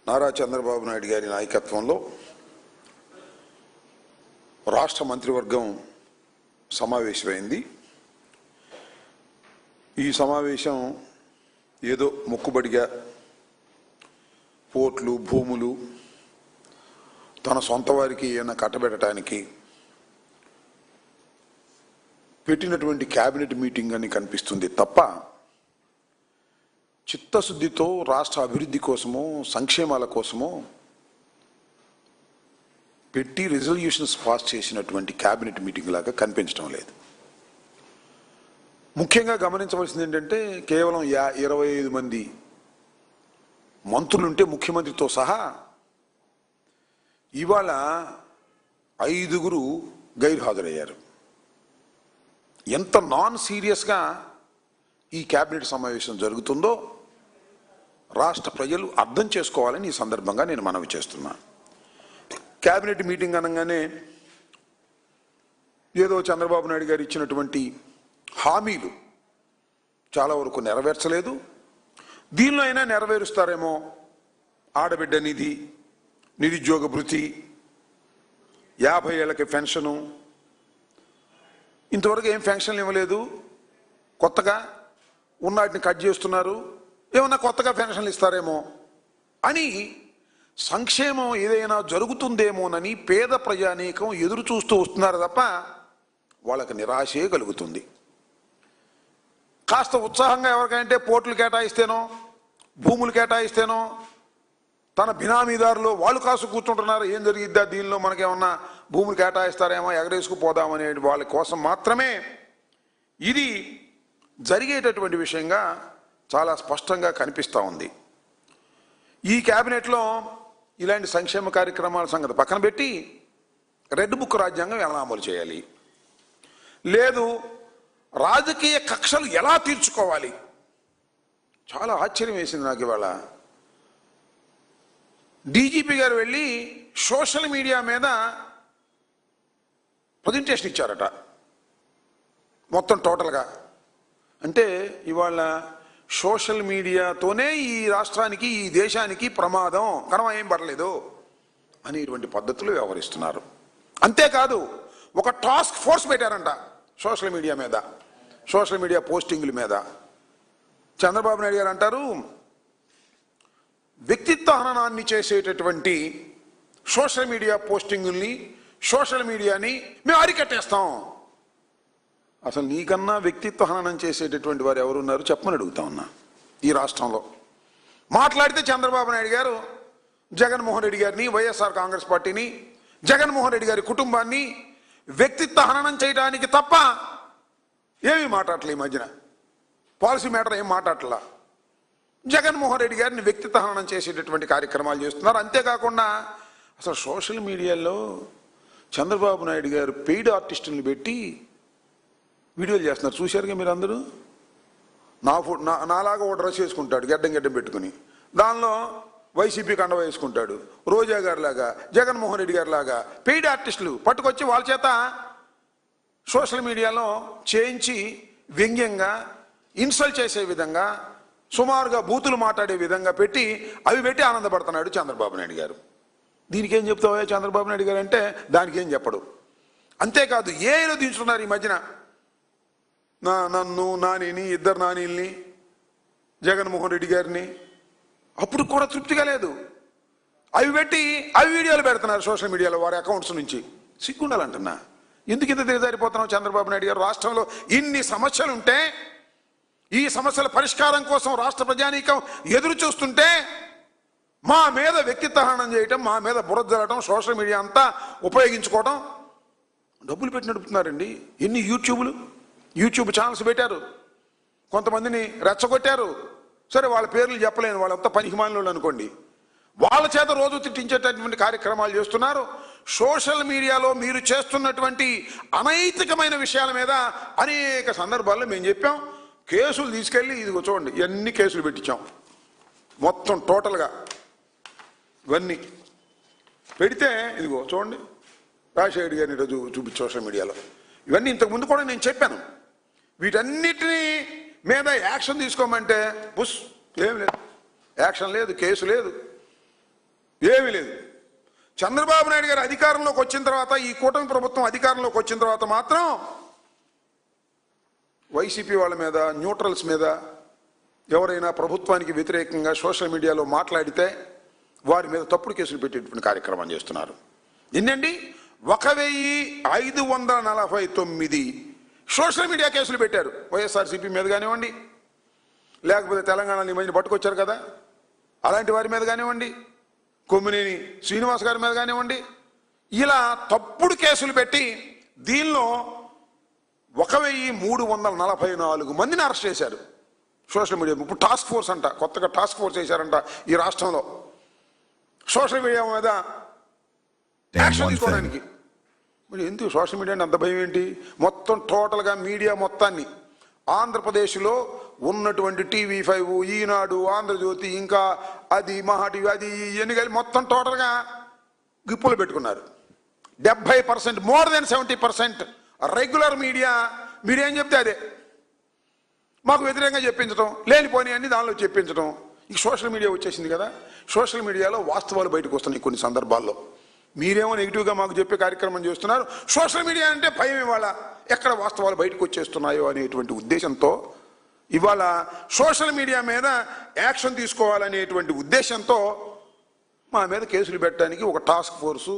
నారా చంద్రబాబు నాయుడు గారి నాయకత్వంలో రాష్ట్ర మంత్రివర్గం సమావేశమైంది. ఈ సమావేశం ఏదో మొక్కుబడిగా పోర్ట్లు, భూములు తన సొంత వారికి ఏమైనా కట్టబెట్టడానికి పెట్టినటువంటి క్యాబినెట్ మీటింగ్ అని కనిపిస్తుంది తప్ప చిత్తశుద్ధితో రాష్ట్ర అభివృద్ధి కోసమో సంక్షేమాల కోసమో పెట్టి రిజల్యూషన్స్ పాస్ చేసినటువంటి క్యాబినెట్ మీటింగ్ లాగా కనిపించడం లేదు. ముఖ్యంగా గమనించవలసింది ఏంటంటే కేవలం 25 మంది మంత్రులుంటే ముఖ్యమంత్రితో సహా ఇవాళ 5గురు గైర్హాజరయ్యారు. ఎంత నాన్ సీరియస్గా ఈ క్యాబినెట్ సమావేశం జరుగుతుందో రాష్ట్ర ప్రజలు అర్థం చేసుకోవాలని ఈ సందర్భంగా నేను మనవి చేస్తున్నాను. క్యాబినెట్ మీటింగ్ అనగానే ఏదో చంద్రబాబు నాయుడు గారు ఇచ్చినటువంటి హామీలు చాలా వరకు నెరవేర్చలేదు. దీనిలో అయినా నెరవేరుస్తారేమో. ఆడబిడ్డ నిధి, నిరుద్యోగ భృతి, 50 ఏళ్ళకి పెన్షను, ఇంతవరకు ఏం పెన్షన్లు ఇవ్వలేదు, కొత్తగా ఉన్నాటిని కట్ చేస్తున్నారు, ఏమన్నా కొత్తగా పెన్షన్లు ఇస్తారేమో అని సంక్షేమం ఏదైనా జరుగుతుందేమోనని పేద ప్రజానీకం ఎదురు చూస్తూ వస్తున్నారు తప్ప వాళ్ళకి నిరాశే కలుగుతుంది. కాస్త ఉత్సాహంగా ఎవరికంటే పోర్టులు కేటాయిస్తేనో భూములు కేటాయిస్తేనో తన బినామీదారులు వాళ్ళు కాసు కూర్చుంటున్నారు, ఏం జరిగిద్దా దీనిలో మనకేమన్నా భూములు కేటాయిస్తారేమో ఎగరేసుకుపోదామనే వాళ్ళ కోసం మాత్రమే ఇది జరిగేటటువంటి విషయంగా చాలా స్పష్టంగా కనిపిస్తూ ఉంది. ఈ క్యాబినెట్లో ఇలాంటి సంక్షేమ కార్యక్రమాల సంగతి పక్కన పెట్టి రెడ్ బుక్ రాజ్యాంగం ఎలా అమలు చేయాలి, లేదు రాజకీయ కక్షలు ఎలా తీర్చుకోవాలి. చాలా ఆశ్చర్యం వేసింది నాకు. ఇవాళ డీజీపీ గారు వెళ్ళి సోషల్ మీడియా మీద ప్రజెంటేషన్ ఇచ్చారట మొత్తం టోటల్గా. అంటే ఇవాళ సోషల్ మీడియాతోనే ఈ రాష్ట్రానికి ఈ దేశానికి ప్రమాదం, కనవ ఏం పడలేదు అనేటువంటి పద్ధతులు వ్యవహరిస్తున్నారు. అంతేకాదు ఒక టాస్క్ ఫోర్స్ పెట్టారంట సోషల్ మీడియా మీద, సోషల్ మీడియా పోస్టింగుల మీద. చంద్రబాబు నాయుడు గారు అంటారు వ్యక్తిత్వ హననాన్ని చేసేటటువంటి సోషల్ మీడియా పోస్టింగుల్ని, సోషల్ మీడియాని మేము అరికట్టేస్తాం. అసలు నీకన్నా వ్యక్తిత్వ హననం చేసేటటువంటి వారు ఎవరున్నారు చెప్పమని అడుగుతా ఉన్నా. ఈ రాష్ట్రంలో మాట్లాడితే చంద్రబాబు నాయుడు గారు జగన్మోహన్ రెడ్డి గారిని, వైఎస్ఆర్ కాంగ్రెస్ పార్టీని, జగన్మోహన్ రెడ్డి గారి కుటుంబాన్ని వ్యక్తిత్వ హననం చేయడానికి తప్ప ఏమీ మాట్లాడలే. ఈ మధ్యన పాలసీ మ్యాటర్ ఏం మాట్లాడలా. జగన్మోహన్ రెడ్డి గారిని వ్యక్తిత్వ హననం చేసేటటువంటి కార్యక్రమాలు చేస్తున్నారు. అంతేకాకుండా అసలు సోషల్ మీడియాలో చంద్రబాబు నాయుడు గారు పెయిడ్ ఆర్టిస్టులను పెట్టి వీడియోలు చేస్తున్నారు. చూశారుగా మీరు అందరూ. నాలాగా ఒక డ్రెస్ వేసుకుంటాడు గడ్డం పెట్టుకుని, దానిలో వైసీపీ కండ వేసుకుంటాడు, రోజా గారి లాగా, జగన్మోహన్ రెడ్డి గారి లాగా పెయిడ్ ఆర్టిస్టులు పట్టుకొచ్చి వాళ్ళ చేత సోషల్ మీడియాలో చేయించి వ్యంగ్యంగా ఇన్సల్ట్ చేసే విధంగా, సుమారుగా బూతులు మాట్లాడే విధంగా పెట్టి అవి పెట్టి ఆనందపడుతున్నాడు చంద్రబాబు నాయుడు గారు. దీనికి ఏం చెప్తావా చంద్రబాబు నాయుడు గారు అంటే దానికి ఏం చెప్పడు. అంతేకాదు ఏలో దించుతున్నారు ఈ మధ్యన. నన్ను, నానిని, ఇద్దరు నానీల్ని, జగన్మోహన్ రెడ్డి గారిని. అప్పుడు కూడా తృప్తిగా లేదు, అవి పెట్టి అవి వీడియోలు పెడుతున్నారు సోషల్ మీడియాలో వారి అకౌంట్స్ నుంచి. సిగ్గుండాలంటున్నా. ఎందుకు ఇంత దిగజారిపోతున్నావు చంద్రబాబు నాయుడు గారు? రాష్ట్రంలో ఇన్ని సమస్యలు ఉంటే, ఈ సమస్యల పరిష్కారం కోసం రాష్ట్ర ప్రజానీకం ఎదురు చూస్తుంటే మా మీద వ్యక్తిత్వ హననం చేయటం, మా మీద బురద జరగటం, సోషల్ మీడియా అంతా ఉపయోగించుకోవటం, డబ్బులు పెట్టి నడుపుతున్నారండి. ఎన్ని యూట్యూబ్ ఛానల్స్ పెట్టారు, కొంతమందిని రెచ్చగొట్టారు. సరే వాళ్ళ పేర్లు చెప్పలేను, వాళ్ళంతా పనికిమాలినోళ్ళు అనుకోండి. వాళ్ళ చేత రోజు తిట్టించేటటువంటి కార్యక్రమాలు చేస్తున్నారు. సోషల్ మీడియాలో మీరు చేస్తున్నటువంటి అనైతికమైన విషయాల మీద అనేక సందర్భాల్లో మేము చెప్పాం. కేసులు తీసుకెళ్ళి ఇదిగో చూడండి ఎన్ని కేసులు పెట్టించాం. మొత్తం టోటల్గా ఇవన్నీ పెడితే ఇదిగో చూడండి రాజశేఖర్ గారిని ఈరోజు చూపించి సోషల్ మీడియాలో ఇవన్నీ ఇంతకుముందు కూడా నేను చెప్పాను. వీటన్నిటినీ మీద యాక్షన్ తీసుకోమంటే బుస్ ఏం లేదు, యాక్షన్ లేదు, కేసు లేదు. ఏమీ లేదు. చంద్రబాబు నాయుడు గారు అధికారంలోకి వచ్చిన తర్వాత, ఈ కూటమి ప్రభుత్వం అధికారంలోకి వచ్చిన తర్వాత మాత్రం వైసీపీ వాళ్ళ మీద, న్యూట్రల్స్ మీద ఎవరైనా ప్రభుత్వానికి వ్యతిరేకంగా సోషల్ మీడియాలో మాట్లాడితే వారి మీద తప్పుడు కేసులు పెట్టేటువంటి కార్యక్రమం చేస్తున్నారు. ఎన్నండి? 1549 సోషల్ మీడియా కేసులు పెట్టారు. వైఎస్ఆర్సీపీ మీద కానివ్వండి, లేకపోతే తెలంగాణలో ఈ మధ్యన పట్టుకొచ్చారు కదా అలాంటి వారి మీద కానివ్వండి, కొమ్మినేని శ్రీనివాస్ గారి మీద కానివ్వండి, ఇలా తప్పుడు కేసులు పెట్టి దీనిలో 1344 మందిని అరెస్ట్ చేశారు సోషల్ మీడియా. ఇప్పుడు టాస్క్ ఫోర్స్ అంట, కొత్తగా టాస్క్ ఫోర్స్ చేశారంట ఈ రాష్ట్రంలో సోషల్ మీడియా మీద యాక్షన్ తీసుకోవడానికి. మరి ఎందుకు సోషల్ మీడియా అంత భయం ఏంటి? మొత్తం టోటల్గా మీడియా మొత్తాన్ని ఆంధ్రప్రదేశ్లో ఉన్నటువంటి TV5, ఈనాడు, ఆంధ్రజ్యోతి, ఇంకా అది మహా టీవీ, అది ఇవన్నీ కలిసి మొత్తం టోటల్గా గిప్పులు పెట్టుకున్నారు. 70%, మోర్ దెన్ 70% రెగ్యులర్ మీడియా మీరేం చెప్తే అదే మాకు వ్యతిరేకంగా చెప్పించడం, లేనిపోని అన్ని దానిలో చెప్పించడం. ఈ సోషల్ మీడియా వచ్చేసింది కదా, సోషల్ మీడియాలో వాస్తవాలు బయటకు వస్తున్నాయి కొన్ని సందర్భాల్లో. మీరేమో నెగిటివ్గా మాకు చెప్పే కార్యక్రమం చేస్తున్నారు. సోషల్ మీడియా అంటే భయం, ఇవాళ ఎక్కడ వాస్తవాలు బయటకు వచ్చేస్తున్నాయో అనేటువంటి ఉద్దేశంతో ఇవాళ సోషల్ మీడియా మీద యాక్షన్ తీసుకోవాలనేటువంటి ఉద్దేశంతో మా మీద కేసులు పెట్టడానికి ఒక టాస్క్ ఫోర్సు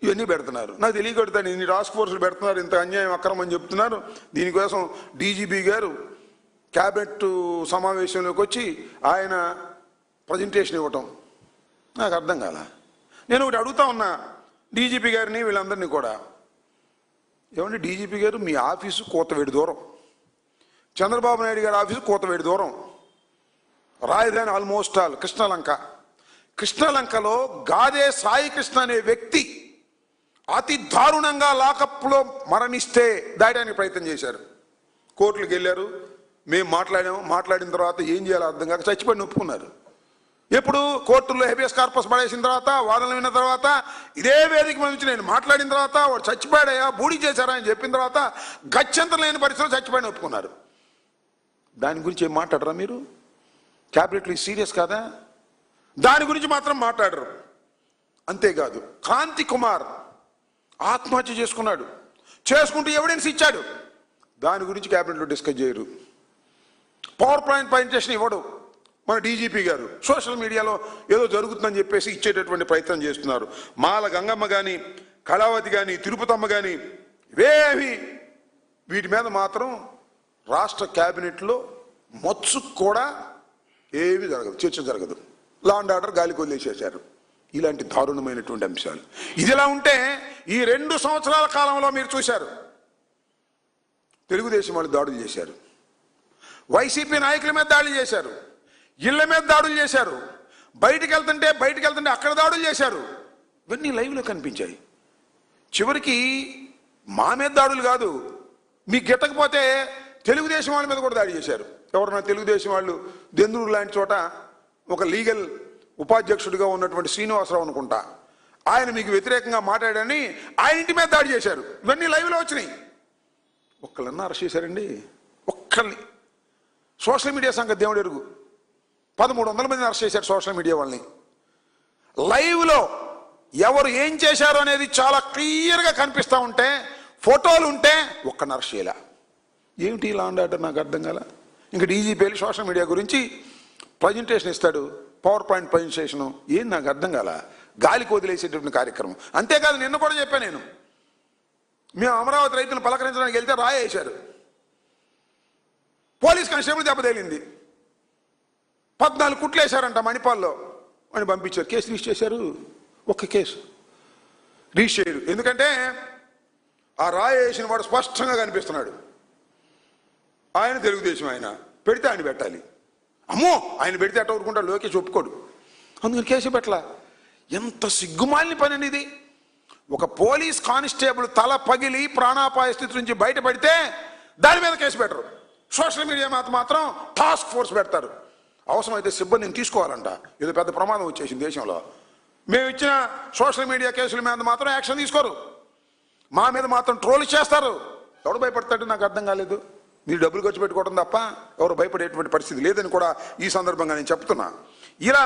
ఇవన్నీ పెడుతున్నారు. నాకు తెలియకడుతాను ఇన్ని టాస్క్ ఫోర్సులు పెడుతున్నారు, ఇంత అన్యాయం అక్రమం చెప్తున్నారు. దీనికోసం డీజీపీ గారు క్యాబినెట్ సమావేశంలోకి వచ్చి ఆయన ప్రజెంటేషన్ ఇవ్వటం నాకు అర్థం కాల. నేను ఒకటి అడుగుతా ఉన్నా డీజీపీ గారిని, వీళ్ళందరినీ కూడా, ఏమంటే డీజీపీ గారు మీ ఆఫీసు కోతవేడి దూరం, చంద్రబాబు నాయుడు గారి ఆఫీసు కోతవేడి దూరం, రాజధాని ఆల్మోస్ట్ ఆల్ కృష్ణలంకలో గాదే సాయి కృష్ణ అనే వ్యక్తి అతి దారుణంగా లాకప్లో మరణిస్తే దాయడానికి ప్రయత్నం చేశారు. కోర్టులకు వెళ్ళారు, మేము మాట్లాడిన తర్వాత ఏం చేయాలో అర్థం కాక చచ్చిపోయి ఒప్పుకున్నారు. ఎప్పుడు కోర్టుల్లో హెబియస్ కార్పస్ పడేసిన తర్వాత, వాదనలు విన్న తర్వాత, ఇదే వేదిక మీద నుంచి నేను మాట్లాడిన తర్వాత వాడు చచ్చిపోయాడయా, బూడి చేశారా అని చెప్పిన తర్వాత గత్యంతరం లేని పరిస్థితుల్లో చచ్చిపోయిన ఒప్పుకున్నారు. దాని గురించి ఏం మాట్లాడరా మీరు? క్యాబినెట్లో సీరియస్ కాదా? దాని గురించి మాత్రం మాట్లాడరు. అంతేకాదు కాంతి కుమార్ ఆత్మహత్య చేసుకున్నాడు, చేసుకుంటూ ఎవిడెన్స్ ఇచ్చాడు, దాని గురించి క్యాబినెట్లో డిస్కస్ చేయరు. పవర్ పాయింట్ ప్రజెంటేషన్ ఇవ్వడు మన డీజీపీ గారు. సోషల్ మీడియాలో ఏదో జరుగుతుందని చెప్పేసి ఇచ్చేటటువంటి ప్రయత్నం చేస్తున్నారు. మాల గంగమ్మ కానీ, కళావతి కానీ, తిరుపతమ్మ కానీ ఇవేమి, వీటి మీద మాత్రం రాష్ట్ర క్యాబినెట్లో మత్సుకు కూడా ఏమీ జరగదు, చర్చ జరగదు. లా అండ్ ఆర్డర్ గాలికి వదిలేసేశారు. ఇలాంటి దారుణమైనటువంటి అంశాలు. ఇదిలా ఉంటే ఈ 2 సంవత్సరాల కాలంలో మీరు చూశారు, తెలుగుదేశం వాళ్ళు దాడులు చేశారు, వైసీపీ నాయకుల మీద దాడులు చేశారు, ఇళ్ల మీద దాడులు చేశారు, బయటికి వెళ్తుంటే అక్కడ దాడులు చేశారు. ఇవన్నీ లైవ్లో కనిపించాయి. చివరికి మా మీద దాడులు కాదు, మీకు గిట్టకపోతే తెలుగుదేశం వాళ్ళ మీద కూడా దాడి చేశారు. ఎవరన్నా తెలుగుదేశం వాళ్ళు దెందులూరు లాంటి చోట ఒక లీగల్ ఉపాధ్యక్షుడిగా ఉన్నటువంటి శ్రీనివాసరావు అనుకుంటా, ఆయన మీకు వ్యతిరేకంగా మాట్లాడని ఆయన ఇంటి మీద దాడి చేశారు. ఇవన్నీ లైవ్లో వచ్చినాయి. ఒక్కళ్ళన్నా అరెస్ట్ చేశారండి? ఒక్కళ్ళని. సోషల్ మీడియా సంగతి దేవుడు ఎరుగు. 1300 మందిని అరెస్ట్ చేశారు సోషల్ మీడియా వాళ్ళని. లైవ్లో ఎవరు ఏం చేశారు అనేది చాలా క్లియర్గా కనిపిస్తూ ఉంటే, ఫోటోలు ఉంటే ఒక్కడిని అరెస్ట్ చేయాల. ఏమిటి లా అండ్ ఆర్డర్? నాకు అర్థం కాల. ఇంకా డీజీపీ వెళ్ళి సోషల్ మీడియా గురించి ప్రజెంటేషన్ ఇస్తాడు, పవర్ పాయింట్ ప్రజెంటేషను. ఏం నాకు అర్థం కాల. గాలికి వదిలేసేటటువంటి కార్యక్రమం. అంతేకాదు, నిన్న కూడా చెప్పాను నేను, మేము అమరావతి రైతులను పలకరించడానికి వెళ్తే రాయేశారు, పోలీస్ కానిస్టేబుల్ దెబ్బతేలింది, 14 కుట్లు వేశారంట మణిపాల్లో అని పంపించారు. కేసు రిజిస్టర్ చేశారు? ఒక్క కేసు రిజిస్టర్ చేయరు. ఎందుకంటే ఆ రాయేసిన వాడు స్పష్టంగా కనిపిస్తున్నాడు. ఆయన తెలుగుదేశం, ఆయన పెడితే ఆయన పెట్టాలి. అమ్మో, ఆయన పెడితే అట్ట ఊరుకుంటాడు, లోకేష్ ఒప్పుకోడు, అందుకని కేసు పెట్టలా. ఎంత సిగ్గుమాలిన పని అనేది. ఒక పోలీస్ కానిస్టేబుల్ తల పగిలి ప్రాణాపాయ స్థితి నుంచి బయటపడితే దాని మీద కేసు పెట్టరు. సోషల్ మీడియా మాత్రం టాస్క్ ఫోర్స్ పెడతారు. అవసరమైతే సిబ్బందిని తీసుకోవాలంట, ఇది పెద్ద ప్రమాదం వచ్చేసింది దేశంలో. మేము ఇచ్చిన సోషల్ మీడియా కేసుల మీద మాత్రం యాక్షన్ తీసుకోరు, మా మీద మాత్రం ట్రోల్ చేస్తారు. ఎవడు భయపడతాడు? నాకు అర్థం కాలేదు. మీరు డబ్బులు ఖర్చు పెట్టుకోవడం తప్ప ఎవరు భయపడేటువంటి పరిస్థితి లేదని కూడా ఈ సందర్భంగా నేను చెప్తున్నా. ఇలా